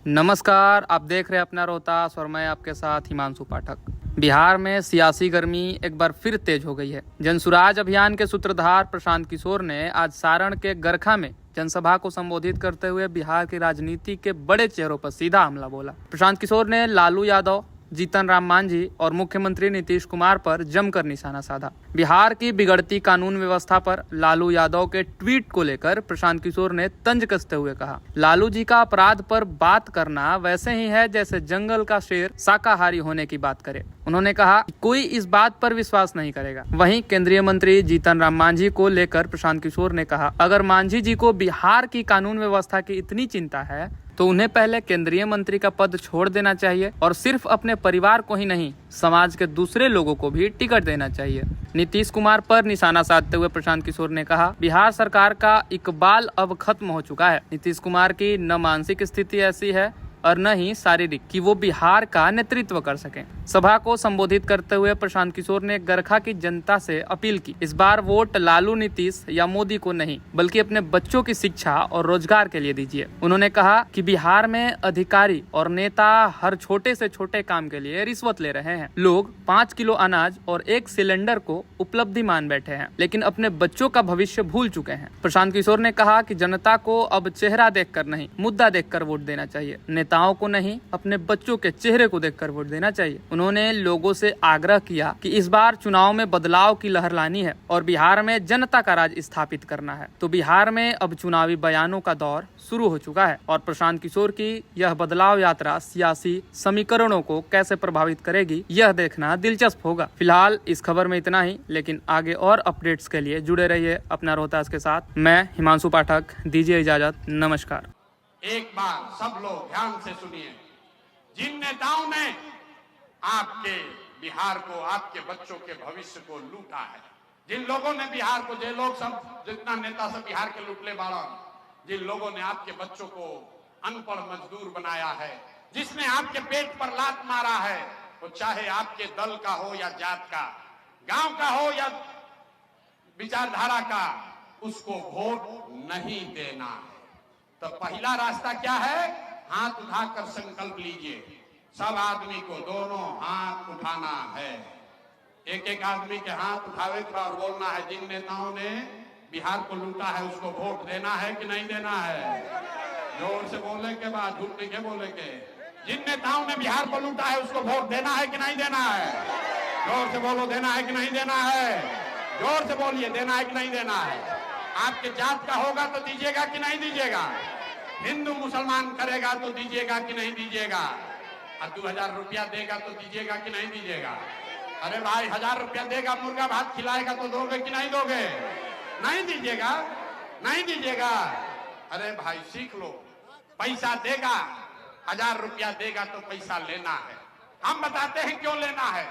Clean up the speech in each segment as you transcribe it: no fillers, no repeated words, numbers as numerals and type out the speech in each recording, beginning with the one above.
नमस्कार, आप देख रहे हैं अपना रोहतास और मैं आपके साथ हिमांशु पाठक। बिहार में सियासी गर्मी एक बार फिर तेज हो गई है। जनसुराज अभियान के सूत्रधार प्रशांत किशोर ने आज सारण के गरखा में जनसभा को संबोधित करते हुए बिहार की राजनीति के बड़े चेहरों पर सीधा हमला बोला। प्रशांत किशोर ने लालू यादव, जीतन राम मांझी और मुख्यमंत्री नीतीश कुमार पर जमकर निशाना साधा। बिहार की बिगड़ती कानून व्यवस्था पर लालू यादव के ट्वीट को लेकर प्रशांत किशोर ने तंज कसते हुए कहा, लालू जी का अपराध पर बात करना वैसे ही है जैसे जंगल का शेर शाकाहारी होने की बात करे। उन्होंने कहा कोई इस बात पर विश्वास नहीं करेगा। वहीं केंद्रीय मंत्री जीतन राम मांझी को लेकर प्रशांत किशोर ने कहा, अगर मांझी जी को बिहार की कानून व्यवस्था की इतनी चिंता है तो उन्हें पहले केंद्रीय मंत्री का पद छोड़ देना चाहिए और सिर्फ अपने परिवार को ही नहीं, समाज के दूसरे लोगों को भी टिकट देना चाहिए। नीतीश कुमार पर निशाना साधते हुए प्रशांत किशोर ने कहा, बिहार सरकार का इकबाल अब खत्म हो चुका है। नीतीश कुमार की न मानसिक स्थिति ऐसी है और न ही शारीरिक कि वो बिहार का नेतृत्व कर सकें। सभा को संबोधित करते हुए प्रशांत किशोर ने गरखा की जनता से अपील की, इस बार वोट लालू, नीतीश या मोदी को नहीं बल्कि अपने बच्चों की शिक्षा और रोजगार के लिए दीजिए। उन्होंने कहा कि बिहार में अधिकारी और नेता हर छोटे से छोटे काम के लिए रिश्वत ले रहे हैं। लोग 5 किलो अनाज और 1 सिलेंडर को उपलब्धि मान बैठे हैं, लेकिन अपने बच्चों का भविष्य भूल चुके हैं। प्रशांत किशोर ने कहा कि जनता को अब चेहरा देखकर नहीं, मुद्दा देखकर वोट देना चाहिए। नेताओं को नहीं, अपने बच्चों के चेहरे को देखकर वोट देना चाहिए। उन्होंने लोगों से आग्रह किया कि इस बार चुनाव में बदलाव की लहर लानी है और बिहार में जनता का राज स्थापित करना है। तो बिहार में अब चुनावी बयानों का दौर शुरू हो चुका है और प्रशांत किशोर की यह बदलाव यात्रा सियासी समीकरणों को कैसे प्रभावित करेगी, यह देखना दिलचस्प होगा। फिलहाल इस खबर में इतना ही, लेकिन आगे और अपडेट्स के लिए जुड़े रहिए अपना रोहतास के साथ। मैं हिमांशु पाठक, दीजिए इजाजत, नमस्कार। एक बार सब लोग ध्यान से सुनिए। जिन नेताओं ने आपके बिहार को, आपके बच्चों के भविष्य को लूटा है, जिन लोगों ने बिहार को, जो लोग सब, जितना नेता सब बिहार के लूटले बाड़ा, जिन लोगों ने आपके बच्चों को अनपढ़ मजदूर बनाया है, जिसने आपके पेट पर लात मारा है, वो चाहे आपके दल का हो या जात का, गांव का हो या विचारधारा का, उसको वोट नहीं देना है। तो पहला रास्ता क्या है? हाथ उठाकर संकल्प लीजिए। सब आदमी को दोनों हाथ उठाना है। एक एक आदमी के हाथ उठावे और बोलना है, जिन नेताओं ने बिहार को लूटा है उसको वोट देना है कि नहीं देना है। जोर से बोले के बाद, झूठ नहीं के बोले के। जिन नेताओं ने बिहार को लूटा है उसको वोट देना है कि नहीं देना है। जोर से बोलो, देना है कि नहीं देना है। जोर से बोलिए, देना है कि नहीं देना है। आपके जात का होगा तो दीजिएगा कि नहीं दीजिएगा। हिंदू मुसलमान करेगा तो दीजिएगा कि नहीं दीजिएगा। और 2000 रुपया देगा तो दीजिएगा कि नहीं दीजिएगा। अरे भाई, 1000 रुपया देगा, मुर्गा भात खिलाएगा तो दोगे कि नहीं दोगे। नहीं दीजिएगा, नहीं दीजिएगा। अरे भाई सीख लो, पैसा देगा, 1000 रुपया देगा तो पैसा लेना है। हम बताते हैं क्यों लेना है,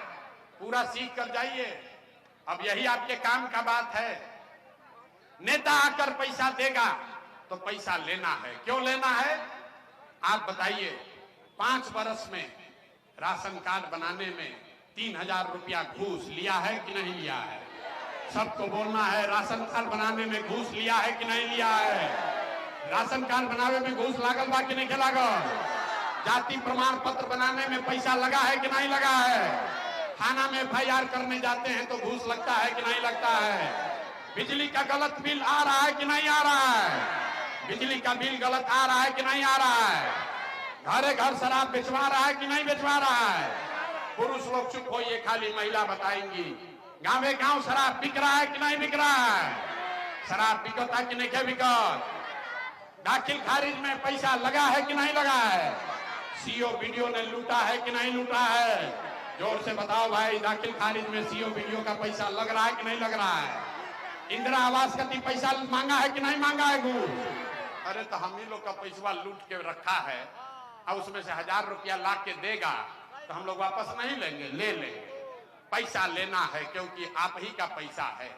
पूरा सीख कर जाइए। अब यही आपके काम का बात है। नेता आकर पैसा देगा तो पैसा लेना है। क्यों लेना है आप बताइए। 5 वर्ष में राशन कार्ड बनाने में 3000 रुपया घूस लिया है कि नहीं लिया है। सबको बोलना है, राशन कार्ड बनाने में घूस लिया है कि नहीं लिया है। राशन कार्ड बनाने में घूस लागल बा कि नहीं लागल। जाति प्रमाण पत्र बनाने में पैसा लगा है कि नहीं लगा है। थाना में FIR करने जाते हैं तो घूस लगता है कि नहीं लगता है। बिजली का गलत बिल आ रहा है कि नहीं आ रहा है। बिजली का बिल गलत आ रहा है कि नहीं आ रहा है। घरे घर शराब बेचवा रहा है कि नहीं बेचवा रहा है। पुरुष लोग चुप होइए, खाली महिला बताएंगी। गाँव गाँव शराब बिक रहा है कि नहीं बिक रहा है। शराब बिकता कि नहीं बिकत। दाखिल खारिज में पैसा लगा है कि नहीं लगा है। CO वीडियो ने लूटा है कि नहीं लूटा है। जोर से बताओ भाई, दाखिल खारिज में CO वीडियो का पैसा लग रहा है कि नहीं लग रहा है। इंदिरा आवास का पैसा मांगा है कि नहीं मांगा है घूस। अरे तो हम ही लोग का पैसा लूट के रखा है और उसमें से 1000 रुपया ला के देगा तो हम लोग वापस नहीं लेंगे, ले लेंगे। पैसा लेना है क्योंकि आप ही का पैसा है।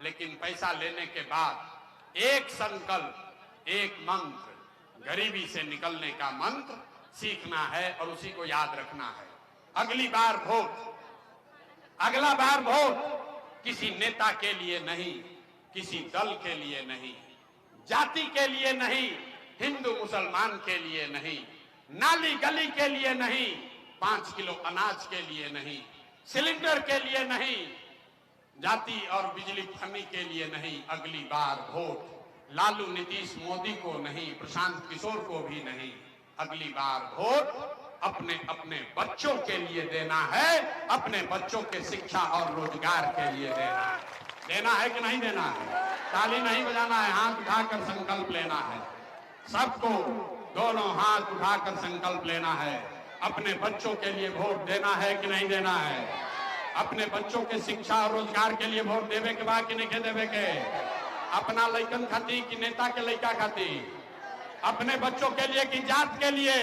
लेकिन पैसा लेने के बाद एक संकल्प, एक मंत्र, गरीबी से निकलने का मंत्र सीखना है और उसी को याद रखना है। अगली बार वोट, अगला बार वोट किसी नेता के लिए नहीं, किसी दल के लिए नहीं, जाति के लिए नहीं, हिंदू मुसलमान के लिए नहीं, नाली गली के लिए नहीं, 5 किलो अनाज के लिए नहीं, सिलेंडर के लिए नहीं, जाति और बिजली फनी के लिए नहीं। अगली बार वोट लालू नीतीश मोदी को नहीं, प्रशांत किशोर को भी नहीं। अगली बार वोट अपने अपने बच्चों के लिए देना है, अपने बच्चों के शिक्षा और रोजगार के लिए देना है। देना है कि नहीं देना है? ताली नहीं बजाना है, हाथ उठाकर संकल्प लेना है। सबको दोनों हाथ उठाकर संकल्प लेना है। अपने बच्चों के लिए वोट देना है कि नहीं देना है? अपने बच्चों के शिक्षा और रोजगार के लिए वोट देवे के बाद कि नहीं देवे के? अपना लइकन खाती कि नेता के लइका खाती? अपने बच्चों के लिए कि जात के लिए?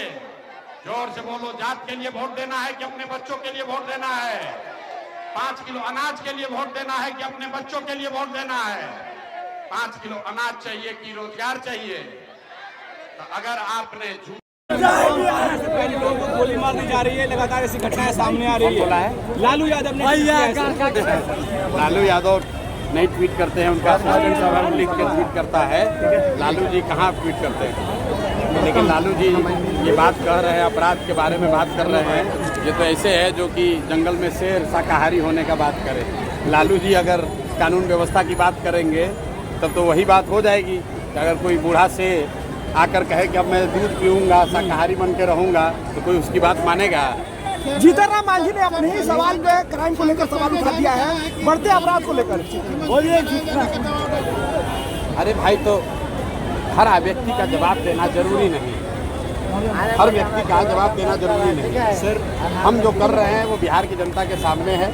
जोर से बोलो, जात के लिए वोट देना है कि अपने बच्चों के लिए वोट देना है? 5 किलो अनाज के लिए वोट देना है कि अपने बच्चों के लिए वोट देना है? 5 किलो अनाज चाहिए कि रोजगार चाहिए? तो अगर आपने लोगों को गोली मारने जा रही है, लगातार ऐसी घटनाएं सामने आ रही है। लालू यादव ने लालू यादव नहीं ट्वीट करते हैं, उनका साजन सभा लिख के ट्वीट करता है। लालू जी कहाँ ट्वीट करते हैं? लेकिन लालू जी ये बात कह रहे हैं, अपराध के बारे में बात कर रहे हैं। ये तो ऐसे है जो कि जंगल में शेर शाकाहारी होने का बात करे। लालू जी अगर कानून व्यवस्था की बात करेंगे तब तो वही बात हो जाएगी कि अगर कोई बूढ़ा से आकर कहे कि अब मैं दूध पीऊँगा, शाकाहारी बन के रहूँगा, तो कोई उसकी बात मानेगा? जीतन राम मांझी ने अपने ही सवाल पे क्राइम को लेकर सवाल उठा दिया है, बढ़ते अपराध को लेकर। बोलिए। अरे भाई, तो हर व्यक्ति का जवाब देना जरूरी नहीं, हर व्यक्ति का जवाब देना जरूरी नहीं। सर, हम जो कर रहे हैं वो बिहार की जनता के सामने है,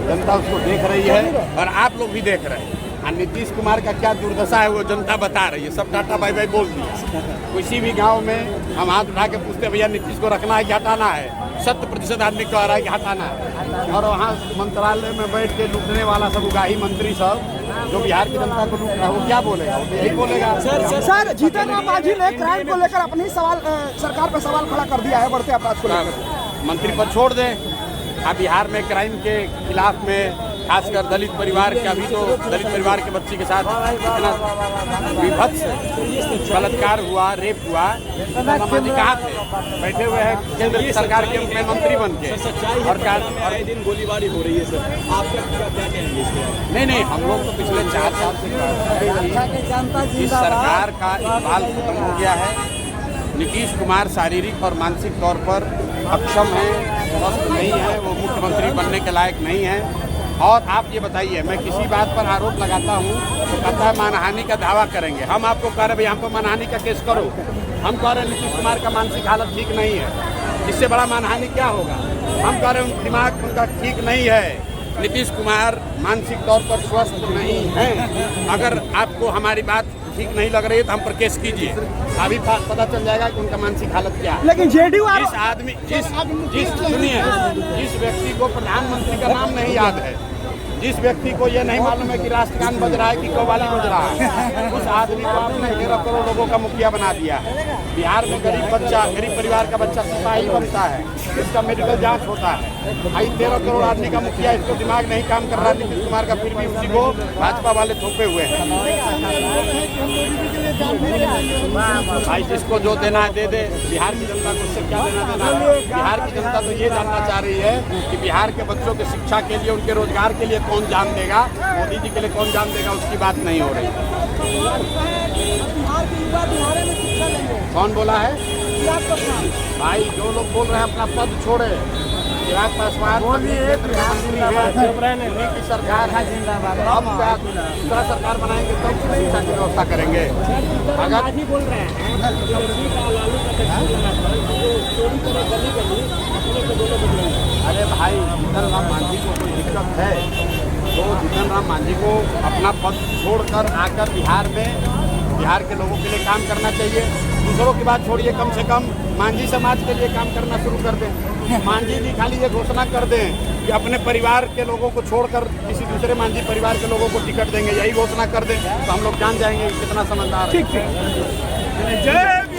जनता उसको देख रही है और आप लोग भी देख रहे हैं। नीतीश कुमार का क्या दुर्दशा है वो जनता बता रही है। सब टाटा बाय बाय बोल दिया। किसी भी गांव में हम हाथ उठा के पूछते भैया नीतीश को रखना है कि हटाना है, 100% आदमी कह रहा है कि हटाना है। और वहाँ मंत्रालय में बैठ के लूटने वाला सब उगाही मंत्री सब जो बिहार की जनता को लूट रहा है, वो क्या बोलेगा? वो यही बोलेगा। सर, जीतन राम मांझी ने क्राइम को लेकर अपने सवाल सरकार पर सवाल खड़ा कर दिया है, बढ़ते अपराध को लेकर। मंत्री पद छोड़ दें। आप बिहार में क्राइम के खिलाफ में खासकर दलित परिवार के, अभी तो दलित परिवार के बच्ची के साथ इतना विभत्स बलात्कार हुआ, रेप हुआ, जी कहाँ थे? बैठे हुए हैं केंद्र की सरकार के में मंत्री बन के। और दिन गोलीबारी हो रही है सर, आप क्या कहेंगे? नहीं, हम लोग तो पिछले 4 साल से इस सरकार का इकबाल खत्म हो गया है। नीतीश कुमार शारीरिक और मानसिक तौर पर अक्षम है, स्वस्थ नहीं है, वो मुख्यमंत्री बनने के लायक नहीं है। और आप ये बताइए, मैं किसी बात पर आरोप लगाता हूँ तो कहता है मानहानि का दावा करेंगे। हम आपको कह रहे भाई हम पर मानहानि का केस करो। हम कह रहे हैं नीतीश कुमार का मानसिक हालत ठीक नहीं है, इससे बड़ा मानहानि क्या होगा? हम कह रहे हैं दिमाग उनका ठीक नहीं है। नीतीश कुमार मानसिक तौर पर स्वस्थ नहीं है। अगर आपको हमारी बात ठीक नहीं लग रही है तो हम पर केस कीजिए, अभी पता चल जाएगा कि उनका मानसिक हालत क्या है। लेकिन जेडीयू सुनिए, जिस व्यक्ति को प्रधानमंत्री का नाम नहीं याद है, जिस व्यक्ति को ये नहीं मालूम है कि राष्ट्रगान बज रहा है कि कव्वाली बज रहा है, उस आदमी को आपने 13 करोड़ लोगों का मुखिया बना दिया है। बिहार में गरीब परिवार का बच्चा सिपाही बनता है, इसका मेडिकल जांच होता है। आई 13 करोड़ आदमी का मुखिया, इसको दिमाग नहीं काम कर रहा नीतीश कुमार का, फिर भी उसी को भाजपा वाले थोपे हुए हैं। भाई, जिसको जो देना है दे दे। बिहार की जनता को उससे क्या लेना देना है? बिहार की जनता तो ये जानना चाह रही है कि बिहार के बच्चों के शिक्षा के लिए, उनके रोजगार के लिए कौन जान देगा? मोदी जी के लिए कौन जान देगा? उसकी बात नहीं हो रही। कौन बोला है? भाई, जो लोग बोल रहे हैं अपना पद छोड़े। चिराग पासवान की सरकार है, हम दूसरा सरकार बनाएंगे तब शिक्षा की व्यवस्था करेंगे। अगर बोल रहे हैं अरे भाई, जीतन राम मांझी को कोई दिक्कत है तो जीतन राम मांझी को अपना पद छोड़कर आकर बिहार के लोगों के लिए काम करना चाहिए। दूसरों की बात छोड़िए, कम से कम मांझी समाज के लिए काम करना शुरू कर दें। मांझी जी खाली ये घोषणा कर दें कि अपने परिवार के लोगों को छोड़कर किसी दूसरे मांझी परिवार के लोगों को टिकट देंगे, यही घोषणा कर दें तो हम लोग जान जाएंगे कितना समझदार है। ठीक। जय